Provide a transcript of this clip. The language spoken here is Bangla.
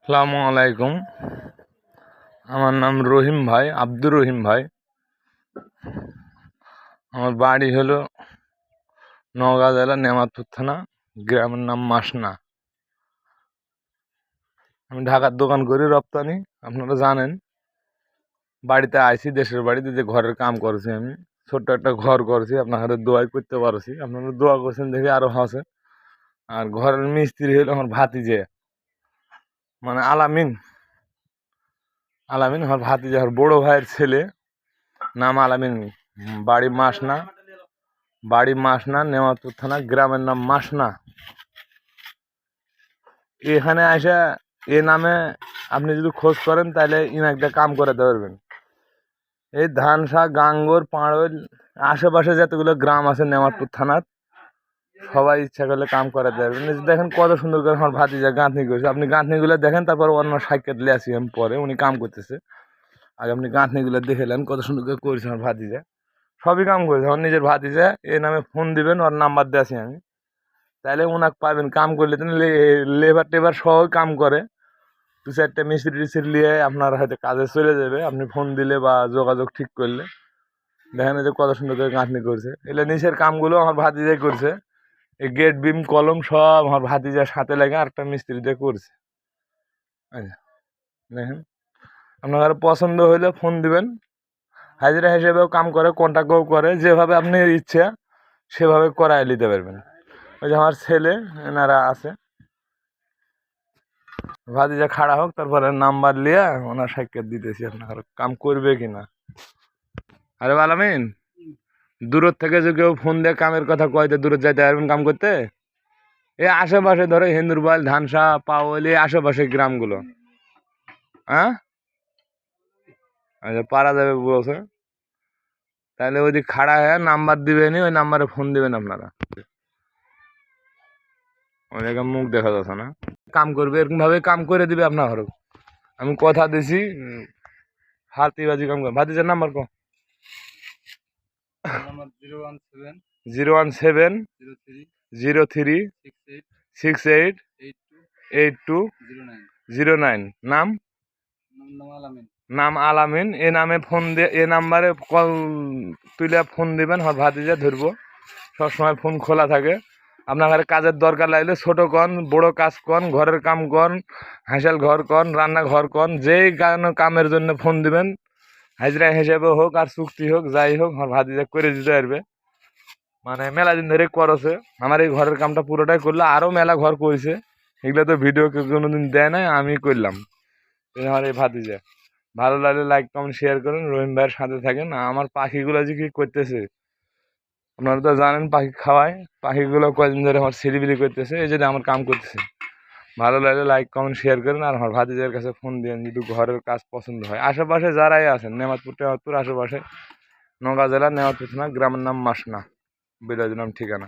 আসসালামু আলাইকুম। আমার নাম রহিম ভাই, আব্দুর রহিম ভাই। আমার বাড়ি হলো নওগাঁ জেলা নেমাতপুর থানা, গ্রামের নাম মাসনা। আমি ঢাকার দোকান করি, রপ্তানি। আপনারা জানেন, বাড়িতে আইছি, দেশের বাড়িতে যে ঘরের কাম করছি আমি। ছোট্ট একটা ঘর করছি, আপনাদের দোয়াই করতে পারছি। আপনারা দোয়া করছেন দেখে আরো হাসে। আর ঘরের মিস্ত্রি হলো আমার ভাতিজে, মানে আলামিন। আমার ভাতিজে, আমার বড় ভাইয়ের ছেলে, নাম আলামিন। বাড়ি মাসনা, নেমাতপুর থানা, গ্রামের নাম মাসনা। এখানে আসা এ নামে আপনি যদি খোঁজ করেন তাহলে ইনাকটা কাম করাতে পারবেন। এই ধানসা, গাঙ্গর, পাড়ল, আশেপাশে যতগুলো গ্রাম আছে নেমাতপুর থানার, সবাই ইচ্ছা করলে কাম করাতে পারবেন। দেখেন কত সুন্দর করে আমার ভাতিজা গাঁথনি করছে। আপনি গাঁথনিগুলো দেখেন, তারপর অন্য সাক্ষাৎ লিয়ে আসি আমি পরে, উনি কাম করতেছে। আগে আপনি গাঁথনিগুলো দেখে নেন কত সুন্দর করে করেছে আমার ভাতিজা। সবই কাম করেছে আমার নিজের ভাতিজা। এই নামে ফোন দিবেন, ওর নাম্বার দিয়ে আসি আমি, তাহলে ওনাকে পাবেন। কাম করলে লেবার টেবার সহ কাম করে। দু চারটে মিস্ত্রি টিস্ত্রি নিয়ে আপনার হয়তো কাজে চলে যাবে, আপনি ফোন দিলে বা যোগাযোগ ঠিক করলে। দেখেন যে কত সুন্দর করে গাঁথনি করছে। এলে নিচের কামগুলো আমার ভাতিজাই করছে। এই গেট বিম কলম সব আমার ভাতিজার সাথে লেগে আরেকটা মিস্ত্রি দিয়ে করছে। আচ্ছা, দেখেন আপনার পছন্দ হলে ফোন দিবেন। হাজিরা হিসেবেও কাম করে, কন্ট্রাক্টও করে, যেভাবে আপনি ইচ্ছা সেভাবে করায় নিতে পারবেন। ওই যে আমার ছেলে, এনারা আছে। ভাতিজা খাড়া হোক, তারপরে নাম্বার লিয়া ওনার সাক্ষাৎ দিতেছি আপনার কাম করবে কিনা। আরে আলামিন, দূরের থেকে যে কেউ ফোন দিয়ে কামের কথা কয়তে দূরে যাইতে পারবেন কাম করতে? এই আশেপাশে ধরো হেন্দুরবাল, ধানসা, পাওয়াল, এই আশেপাশে গ্রামগুলো। হ্যাঁ, আচ্ছা, পারা যাবে বলছে। তাহলে ওই দিক খাড়া হয়ে নাম্বার দিবেনি, ওই নাম্বারে ফোন দিবেন আপনারা। ওই জায়গায় মুখ দেখা যাচ্ছে না। কাম করবে, এরকম ভাবে কাম করে দিবে আপনার ঘর। আমি কথা দিছি, হাতিবাজি কাম করে। ভাতিজার নাম্বার কো? 01703688209। নাম নাম আলামিন। এ নামে ফোন দিয়ে, এ নাম্বারে কল তুলে ফোন দিবেন, হর ভাতিজা ধরবো। সবসময় ফোন খোলা থাকে। আপনার কাজের দরকার লাগলে ছোট কন, বড় কাজ কন, ঘরের কাম কন, হাঁসাল ঘর কন, রান্না ঘর কন, যেই কামের জন্য ফোন দিবেন, হাজিরা হিসেবে হোক আর চুক্তি হোক, যাই হোক, আমার ভাতিজা করে দিতে পারবে। মানে মেলা দিন ধরে করছে আমার এই ঘরের কামটা পুরোটাই করলো। আরো মেলা ঘর করেছে, এগুলো তো ভিডিও কেউ কোনোদিন দেয় নাই, আমি করলাম। আমার এই ভাতিজা। ভালো লাগলে লাইক কমেন্ট শেয়ার করুন, রহিম ভাইয়ের সাথে থাকেন। আমার পাখিগুলো যে কি করতেছে আপনারা তো জানেন, পাখি খাওয়ায়। পাখিগুলো কয়েকদিন ধরে আমার ছিলিবিলি করতেছে, এই জন্য আমার কাম করতেছে। ভালো লাগলে লাইক কমেন্ট শেয়ার করেন, আর আমার ভাতিজার কাছে ফোন দিন যদি ঘরের কাজ পছন্দ হয়। আশেপাশে যারাই আছেন, নেমাতপুর আশেপাশে, নওগাঁ জেলা নেমাতপুর থানা, গ্রামের নাম মাসনা, বিলের নাম ঠিকানা।